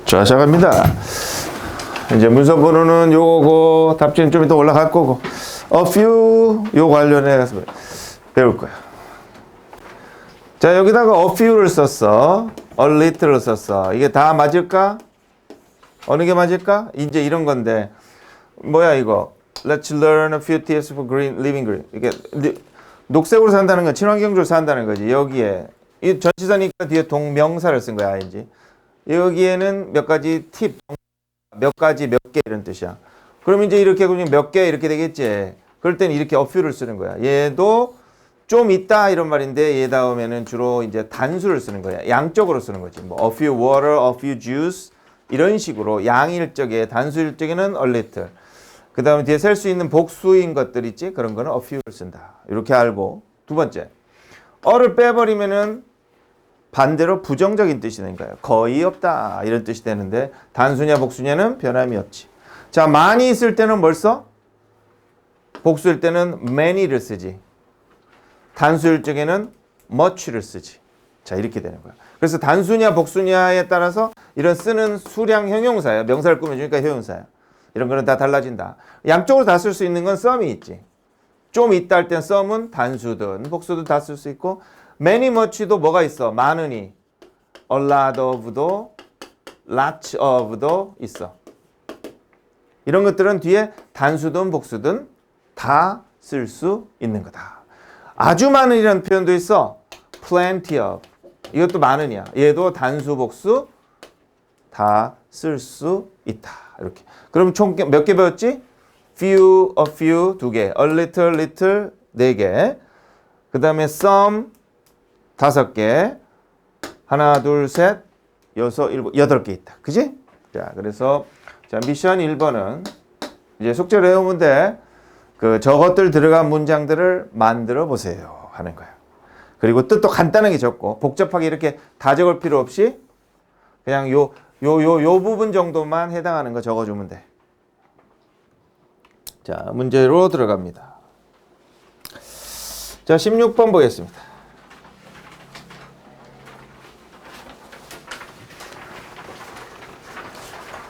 자, 시작합니다. 이제 문서 번호는 요거 답지는 좀 이따 올라갈 거고, a few 요 관련해서 배울 거야. 자, 여기다가 a few를 썼어. a little를 썼어. 이게 다 맞을까? 어느 게 맞을까? 이제 이런 건데, 뭐야 이거? Let's learn a few tips for living green. 이게 녹색으로 산다는 건 친환경적으로 산다는 거지. 여기에 이 전치사니까 뒤에 동명사를 쓴 거야, 이제. 여기에는 몇 가지 팁, 몇 가지, 몇 개 이런 뜻이야. 그럼 이제 이렇게 그냥 몇 개 이렇게 되겠지. 그럴 땐 이렇게 a few를 쓰는 거야. 얘도 좀 있다 이런 말인데 얘 다음에는 주로 이제 단수를 쓰는 거야. 양적으로 쓰는 거지. 뭐 a few water, a few juice 이런 식으로 양일 적에 단수일 적에는 a little. 그 다음에 뒤에 셀 수 있는 복수인 것들 있지? 그런 거는 a few를 쓴다. 이렇게 알고 두 번째, 어를 빼버리면은 반대로 부정적인 뜻이 되는 거예요. 거의 없다 이런 뜻이 되는데 단수냐 복수냐는 변함이 없지. 자, 많이 있을 때는 뭘 써? 복수일 때는 many를 쓰지. 단수일 적에는 much를 쓰지. 자, 이렇게 되는 거야. 그래서 단수냐 복수냐에 따라서 이런 쓰는 수량 형용사야. 명사를 꾸며주니까 형용사야. 이런 거는 다 달라진다. 양쪽으로 다 쓸 수 있는 건 some이 있지. 좀 있다 할 땐 some은 단수든 복수든 다 쓸 수 있고, many much도 뭐가 있어? 많으니. a lot of도 lots of도 있어. 이런 것들은 뒤에 단수든 복수든 다 쓸 수 있는 거다. 아주 많은이라는 표현도 있어. plenty of. 이것도 많으냐. 얘도 단수 복수 다 쓸 수 있다. 이렇게. 그럼 총 몇 개 배웠지? few, a few 2개, a little, little 4개. 그 다음에 some 5개, 하나, 둘, 셋, 여섯, 일곱, 8개 있다. 그지? 자, 그래서 자, 미션 1번은 이제 숙제를 해오면 돼. 그 저것들 들어간 문장들을 만들어 보세요 하는 거야. 그리고 뜻도 간단하게 적고 복잡하게 이렇게 다 적을 필요 없이 그냥 요 부분 정도만 해당하는 거 적어주면 돼. 자, 문제로 들어갑니다. 자, 16번 보겠습니다.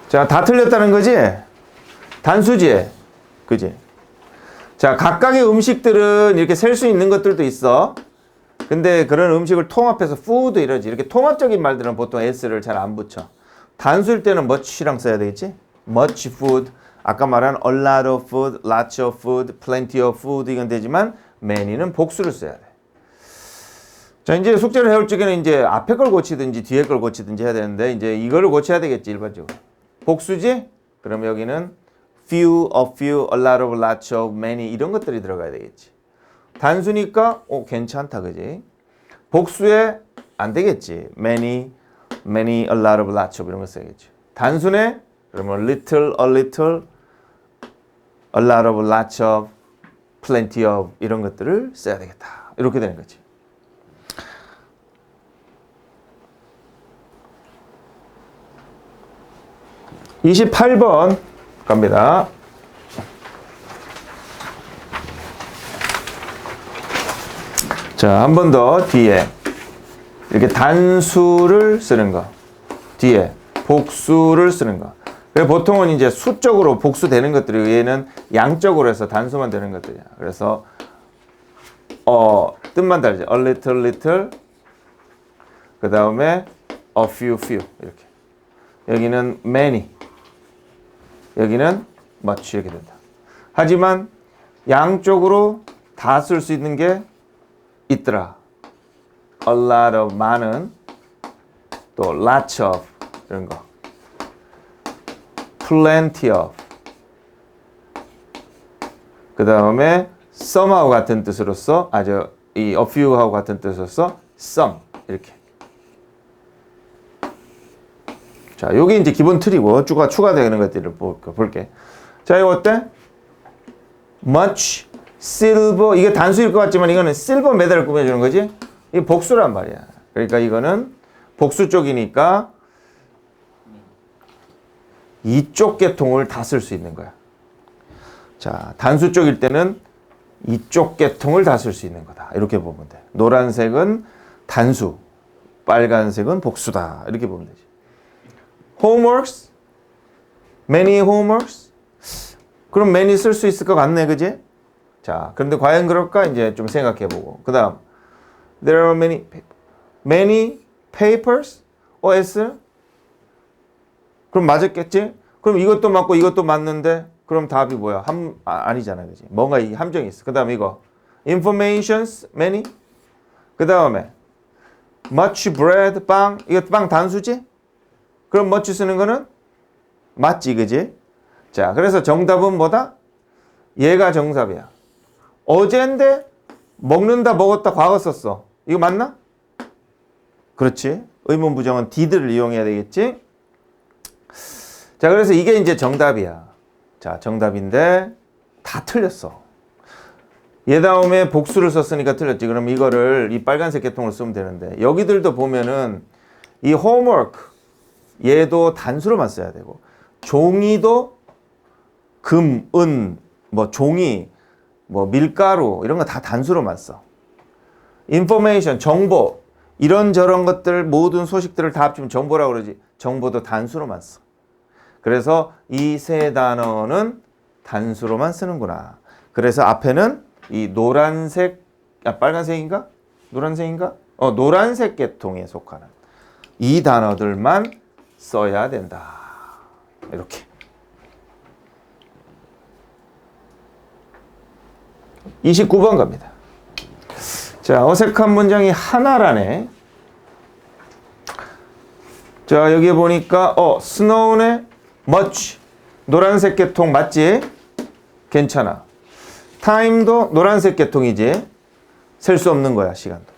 자, 다 틀렸다는 거지? 단수지? 그지? 자, 각각의 음식들은 이렇게 셀 수 있는 것들도 있어. 근데 그런 음식을 통합해서 food 이러지. 이렇게 통합적인 말들은 보통 s를 잘 안 붙여. 단수일 때는 much랑 써야 되겠지? much food. 아까 말한 a lot of food, lots of food, plenty of food 이건 되지만 many는 복수를 써야 돼. 자, 이제 숙제를 해올 적에는 이제 앞에 걸 고치든지 뒤에 걸 고치든지 해야 되는데 이제 이거를 고쳐야 되겠지, 일반적으로. 복수지? 그럼 여기는 few, a few, a lot of, lots of, many 이런 것들이 들어가야 되겠지. 단수니까 괜찮다, 그지? 복수에 안 되겠지. many, a lot of, lots of 이런 거 써야겠지. 단수네? 그러면 little, a little, a lot of, lots of, plenty of 이런 것들을 써야 되겠다. 이렇게 되는 거지. (28번) 갑니다. 자, 한 번 더 뒤에 이렇게 단수를 쓰는 거, 뒤에 복수를 쓰는 거. 보통은 이제 수적으로 복수되는 것들이 얘는 양적으로 해서 단수만 되는 것들이야. 그래서 뜻만 다르지. a little, little. 그 다음에 a few, few 이렇게. 여기는 many. 여기는 much 이렇게 된다. 하지만 양쪽으로 다 쓸 수 있는 게 있더라. a lot of 많은, 또 lots of 이런 거, plenty of, 그 다음에 some하고 같은 뜻으로서 이 a few하고 같은 뜻으로서 some 이렇게. 자, 요게 이제 기본 틀이고 추가되는 것들을 볼게. 자, 이거 어때? much, silver 이게 단수일 것 같지만 이거는 silver 메달을 꾸며주는 거지? 이게 복수란 말이야. 그러니까 이거는 복수 쪽이니까 이쪽 계통을 다 쓸 수 있는 거야. 자, 단수 쪽일 때는 이쪽 계통을 다 쓸 수 있는 거다. 이렇게 보면 돼. 노란색은 단수, 빨간색은 복수다. 이렇게 보면 되지. homeworks? many homeworks? 그럼 many 쓸 수 있을 것 같네, 그지? 자, 그런데 과연 그럴까? 이제 좀 생각해보고. 그 다음, there are many papers? S? 그럼 맞았겠지? 그럼 이것도 맞고 이것도 맞는데, 그럼 답이 뭐야? 아니잖아, 그지? 뭔가 이 함정이 있어. 그 다음 이거, informations? many? 그 다음에, much bread? 빵? 이거 빵 단수지? 그럼 much 쓰는 거는? 맞지, 그지? 자, 그래서 정답은 뭐다? 얘가 정답이야. 어제인데 먹는다 먹었다 과거 썼어. 이거 맞나? 그렇지. 의문 부정은 did를 이용해야 되겠지. 자, 그래서 이게 이제 정답이야. 자, 정답인데 다 틀렸어. 얘 다음에 복수를 썼으니까 틀렸지. 그럼 이거를 이 빨간색 계통을 쓰면 되는데 여기들도 보면은 이 homework 얘도 단수로만 써야 되고 종이도 금, 은, 뭐 종이, 뭐 밀가루 이런 거 다 단수로만 써. information, 정보 이런저런 것들 모든 소식들을 다 합치면 정보라고 그러지. 정보도 단수로만 써. 그래서 이 세 단어는 단수로만 쓰는구나. 그래서 앞에는 이 노란색, 빨간색인가? 노란색인가? 노란색 계통에 속하는 이 단어들만 써야 된다. 이렇게. 29번 갑니다. 자, 어색한 문장이 하나라네. 자, 여기 보니까 snow네 much 노란색 계통 맞지? 괜찮아. time도 노란색 계통이지? 셀 수 없는 거야, 시간도.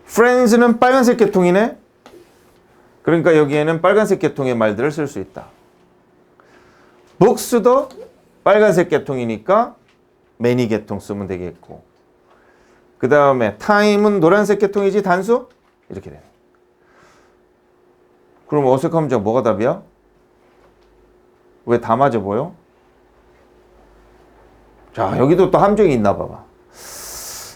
friends는 빨간색 계통이네? 그러니까 여기에는 빨간색 계통의 말들을 쓸 수 있다. books도 빨간색 계통이니까 many 계통 쓰면 되겠고. 그 다음에 time은 노란색 계통이지 단수? 이렇게 되네. 그럼 어색한 문장 뭐가 답이야? 왜 다 맞아 보여? 자, 여기도 또 함정이 있나 봐봐.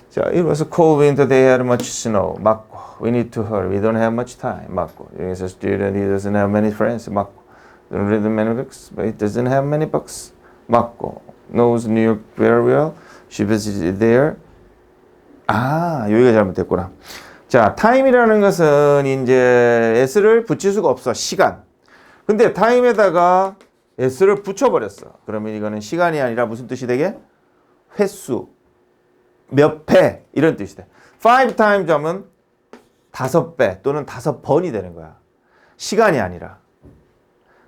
자, it was a cold winter, they had much snow. 맞고. We need to hurry, we don't have much time. 맞고. He's a student, he doesn't have many friends. 맞고. Don't read many books, but he doesn't have many books. 맞고. Knows New York very well. She visited there. 여기가 잘못됐구나. 자, time이라는 것은 이제 s를 붙일 수가 없어. 시간. 근데 time에다가 s를 붙여버렸어. 그러면 이거는 시간이 아니라 무슨 뜻이 되게? 횟수. 몇 배. 이런 뜻이 돼. 5 times 하면 5배 또는 5번이 되는 거야. 시간이 아니라.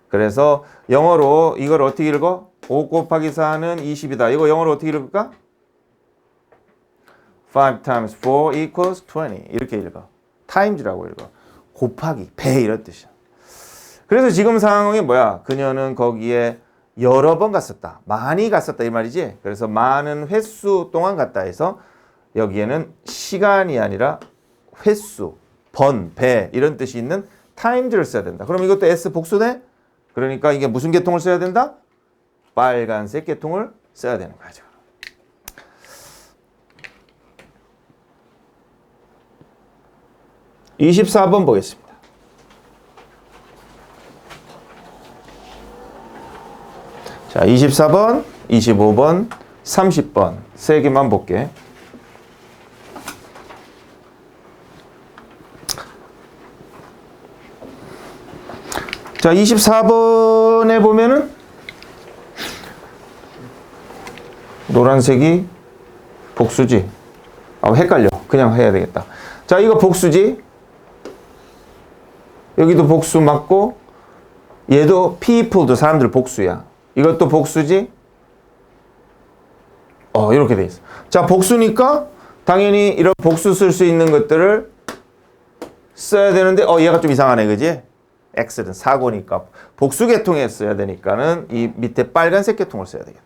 그래서 영어로 이걸 어떻게 읽어? 5 곱하기 4는 20이다. 이거 영어로 어떻게 읽을까? 5 times 4 equals 20. 이렇게 읽어. times라고 읽어. 곱하기, 배 이런 뜻이야. 그래서 지금 상황이 뭐야? 그녀는 거기에 여러 번 갔었다. 많이 갔었다 이 말이지. 그래서 많은 횟수 동안 갔다 해서 여기에는 시간이 아니라 횟수, 번, 배 이런 뜻이 있는 times를 써야 된다. 그럼 이것도 S 복수네? 그러니까 이게 무슨 계통을 써야 된다? 빨간색 계통을 써야 되는 거죠. (24번) 보겠습니다. 자, 24번, 25번, 30번 세 개만 볼게. 자, 24번에 보면은 노란색이 복수지. 헷갈려. 그냥 해야 되겠다. 자, 이거 복수지. 여기도 복수 맞고 얘도 people도 사람들 복수야. 이것도 복수지. 이렇게 돼 있어. 자, 복수니까 당연히 이런 복수 쓸 수 있는 것들을 써야 되는데 얘가 좀 이상하네, 그지? X는 사고니까 복수 계통에 써야 되니까는 이 밑에 빨간색 계통을 써야 되겠네.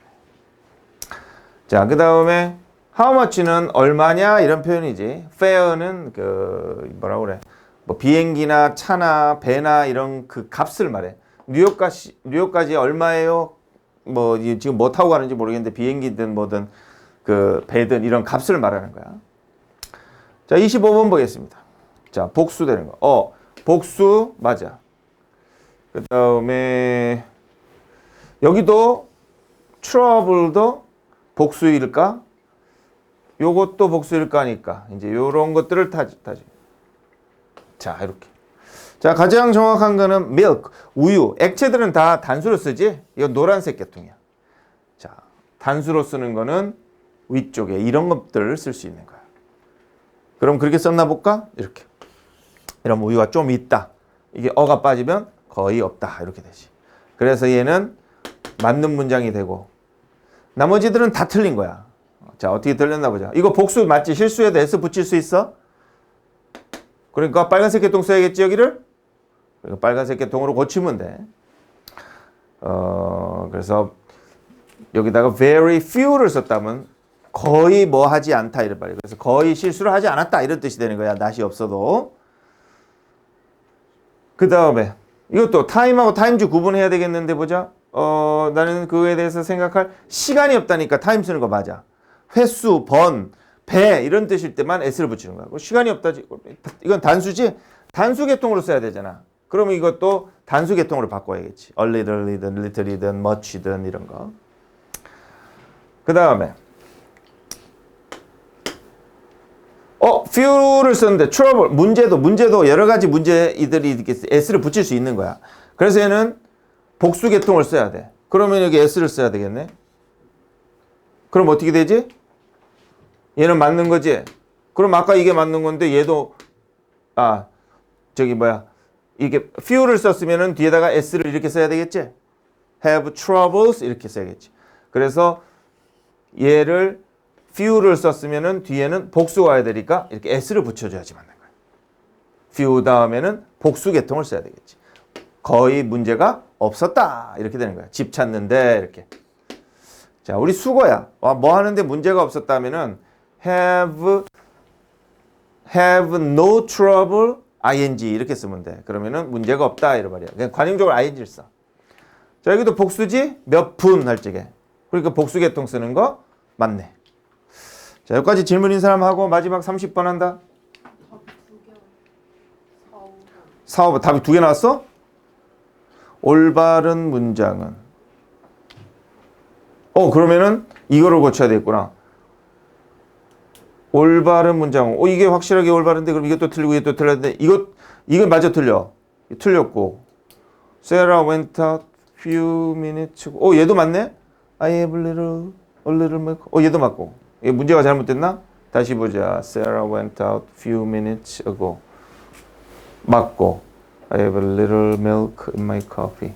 자, 그 다음에 how much는 얼마냐 이런 표현이지. fair는 뭐라고 그래? 뭐 비행기나 차나 배나 이런 그 값을 말해. 뉴욕까지 얼마예요? 뭐 지금 뭐 타고 가는지 모르겠는데 비행기든 뭐든 그 배든 이런 값을 말하는 거야. 자, 25번 보겠습니다. 자, 복수되는 거. 복수 맞아. 그 다음에 여기도 trouble도 복수일까? 요것도 복수일까니까 이제 요런 것들을 타지. 자, 이렇게. 자, 가장 정확한 거는 milk, 우유. 액체들은 다 단수로 쓰지? 이건 노란색 계통이야. 자, 단수로 쓰는 거는 위쪽에 이런 것들을 쓸 수 있는 거야. 그럼 그렇게 썼나 볼까? 이렇게. 이런 우유가 좀 있다. 이게 어가 빠지면 거의 없다. 이렇게 되지. 그래서 얘는 맞는 문장이 되고 나머지들은 다 틀린 거야. 자, 어떻게 들렸나 보자. 이거 복수 맞지? 실수에도 S 붙일 수 있어? 그러니까 빨간색 계통 써야겠지, 여기를? 그러니까 빨간색 계통으로 고치면 돼. 그래서 여기다가 very few를 썼다면 거의 뭐 하지 않다 이런 말이야. 그래서 거의 실수를 하지 않았다 이런 뜻이 되는 거야. 낫이 없어도. 그 다음에 이것도 time하고 times 구분해야 되겠는데 보자. 나는 그거에 대해서 생각할 시간이 없다니까 time 쓰는 거 맞아. 횟수, 번, 배 이런 뜻일 때만 s를 붙이는 거야. 시간이 없다지. 이건 단수지? 단수 계통으로 써야 되잖아. 그러면 이것도 단수 계통으로 바꿔야겠지. a little이든 little이든 much이든 이런 거. 그 다음에 few를 썼는데 trouble, 문제도 여러 가지 문제이들이 이렇게 s를 붙일 수 있는 거야. 그래서 얘는 복수 계통을 써야 돼. 그러면 여기 s를 써야 되겠네. 그럼 어떻게 되지? 얘는 맞는 거지? 그럼 아까 이게 맞는 건데 얘도 이게 few를 썼으면은 뒤에다가 s를 이렇게 써야 되겠지? have troubles 이렇게 써야겠지. 그래서 얘를 few를 썼으면은 뒤에는 복수가 와야 되니까 이렇게 s를 붙여줘야지 맞는 거야. few 다음에는 복수 계통을 써야 되겠지. 거의 문제가 없었다 이렇게 되는 거야. 집 찾는데 이렇게. 자, 우리 수거야. 뭐 하는데 문제가 없었다면은 have no trouble ing 이렇게 쓰면 돼. 그러면은 문제가 없다 이런 말이야. 그냥 관용적으로 ing를 써. 자, 여기도 복수지? 몇 분 할 적에. 그러니까 복수 계통 쓰는 거 맞네. 자, 여기까지 질문인 사람 하고 마지막 30번 한다. 4, 5번. 답이 2개 나왔어? 올바른 문장은 그러면은 이거를 고쳐야 되겠구나. 올바른 문장은 이게 확실하게 올바른데 그럼 이게 또 틀리고 이게 또 틀렸는데 이건 맞아 틀려. 틀렸고 Sarah went out few minutes ago. 얘도 맞네? I have a little milk. 얘도 맞고. 얘 문제가 잘못됐나? 다시 보자. Sarah went out few minutes ago. 맞고. I have a little milk in my coffee.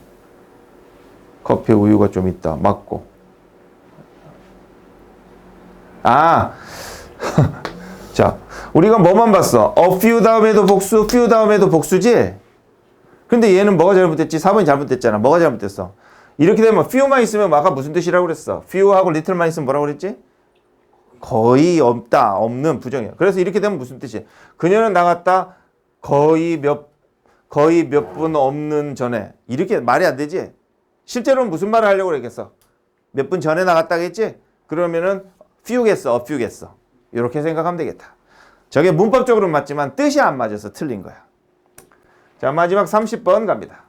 커피에 우유가 좀 있다. 맞고. 자, 우리가 뭐만 봤어? a few 다음에도 복수, few 다음에도 복수지? 근데 얘는 뭐가 잘못됐지? 4번이 잘못됐잖아. 뭐가 잘못됐어? 이렇게 되면 few만 있으면 아까 무슨 뜻이라고 그랬어? few하고 little만 있으면 뭐라고 그랬지? 거의 없다, 없는 부정이야. 그래서 이렇게 되면 무슨 뜻이야? 그녀는 나갔다 거의 몇 분 없는 전에. 이렇게 말이 안 되지? 실제로는 무슨 말을 하려고 그랬겠어? 몇 분 전에 나갔다겠지? 그러면은 few겠어, a few겠어. 이렇게 생각하면 되겠다. 저게 문법적으로는 맞지만 뜻이 안 맞아서 틀린 거야. 자, 마지막 30번 갑니다.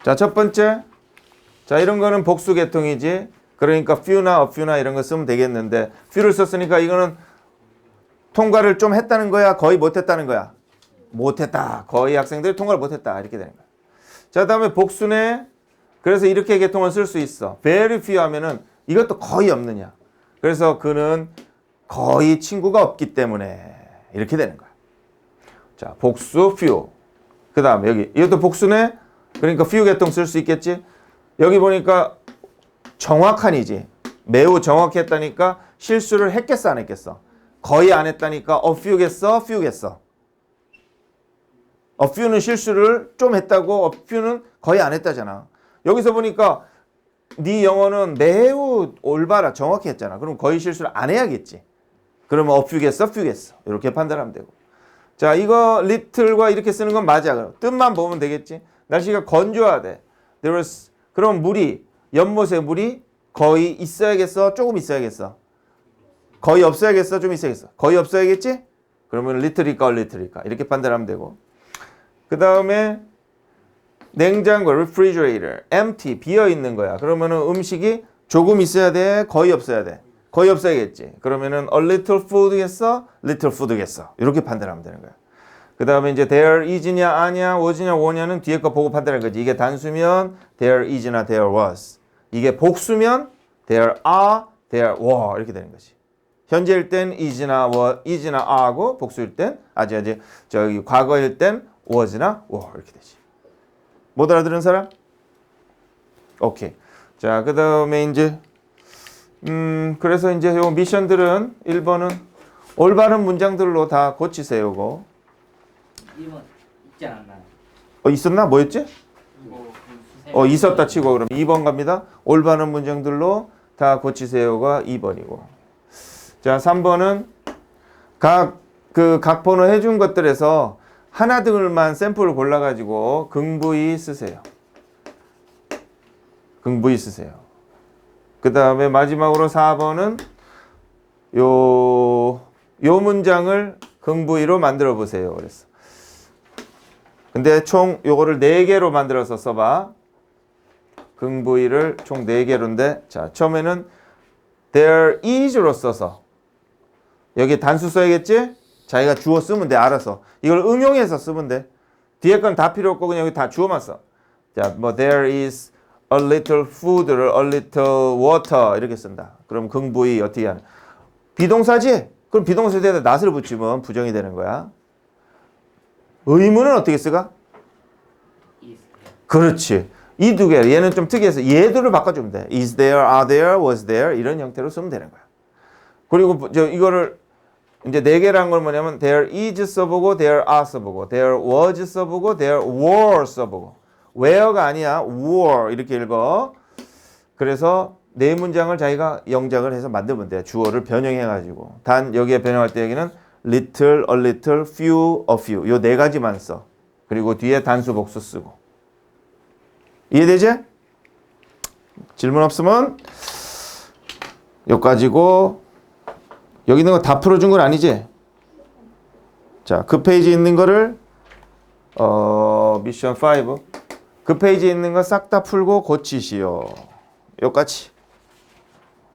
자, 첫 번째. 자, 이런 거는 복수 계통이지. 그러니까 few나 a few나 이런 거 쓰면 되겠는데 few를 썼으니까 이거는 통과를 좀 했다는 거야? 거의 못했다는 거야? 못했다. 거의 학생들이 통과를 못했다. 이렇게 되는 거야. 자, 다음에 복수네. 그래서 이렇게 계통을 쓸 수 있어. very few 하면은 이것도 거의 없느냐. 그래서 그는 거의 친구가 없기 때문에 이렇게 되는 거야. 자, 복수 few. 그 다음에 여기 이것도 복수네. 그러니까 few 계통 쓸 수 있겠지. 여기 보니까 정확한이지. 매우 정확했다니까 실수를 했겠어 안 했겠어? 거의 안 했다니까 a few겠어? few겠어? a few는 실수를 좀 했다고 a few는 거의 안 했다잖아. 여기서 보니까 네 영어는 매우 올바라 정확히 했잖아. 그럼 거의 실수를 안 해야겠지. 그러면 a few겠어? few겠어? 이렇게 판단하면 되고. 자, 이거 little과 이렇게 쓰는 건 맞아. 뜻만 보면 되겠지. 날씨가 건조하대. 그럼 물이 연못에 물이 거의 있어야겠어? 조금 있어야겠어? 거의 없어야겠어? 좀 있어야겠어? 거의 없어야겠지? 그러면 little일까? little일까? 이렇게 판단하면 되고. 그 다음에 냉장고 refrigerator empty 비어 있는 거야. 그러면은 음식이 조금 있어야 돼, 거의 없어야 돼. 거의 없어야겠지. 그러면은 a little food겠어, little food겠어. 이렇게 판단하면 되는 거야. 그 다음에 이제 there is냐, 아냐, was냐, were냐는 뒤에 거 보고 판단할 거지. 이게 단수면 there is나 there was. 이게 복수면 there are, there were 이렇게 되는 거지. 현재일 땐 is나 are고 복수일 땐 저기 과거일 땐 was나 were 이렇게 되지. 못 알아들은 사람? 오케이. 자, 그 다음에 이제 그래서 이제 요 미션들은 1번은 올바른 문장들로 다 고치세요. 요거. 1번 있지 않았나요? 있었나? 뭐였지? 있었다 치고 그럼 2번 갑니다. 올바른 문장들로 다 고치세요가 2번이고. 자, 3번은 각 번호 해준 것들에서 하나들만 샘플을 골라가지고 긍부이 쓰세요. 긍부이 쓰세요. 그 다음에 마지막으로 4번은 요 문장을 긍부이로 만들어 보세요. 그랬어. 근데 총 요거를 4개로 만들어서 써봐. 긍부이를 총 4개로인데, 자, 처음에는 there is로 써서 여기 단수 써야겠지? 자기가 주어 쓰면 돼. 알아서. 이걸 응용해서 쓰면 돼. 뒤에 건 다 필요 없고 그냥 여기 다 주어만 써. 자, 뭐 there is a little food를 a little water 이렇게 쓴다. 그럼 긍부이 어떻게 하는? 비동사지? 그럼 비동사 뒤에다 not을 붙이면 부정이 되는 거야. 의문은 어떻게 쓰가? 그렇지. 이 두 개. 얘는 좀 특이해서 얘들을 바꿔주면 돼. is there, are there, was there 이런 형태로 쓰면 되는 거야. 그리고 이거를 이제 4개란 건 뭐냐면 there is 써보고 there are 써보고 there was 써보고 there were 써보고 where가 아니야. were 이렇게 읽어. 그래서 4문장을 자기가 영작을 해서 만들면 돼. 주어를 변형해가지고. 단 여기에 변형할 때 여기는 little, a little, few, a few 요 4가지만 써. 그리고 뒤에 단수 복수 쓰고. 이해되지? 질문 없으면 여기까지고 여기 있는 거 다 풀어준 건 아니지? 자, 그 페이지에 있는 거를 미션 5 그 페이지에 있는 거 싹 다 풀고 고치시오. 여기까지.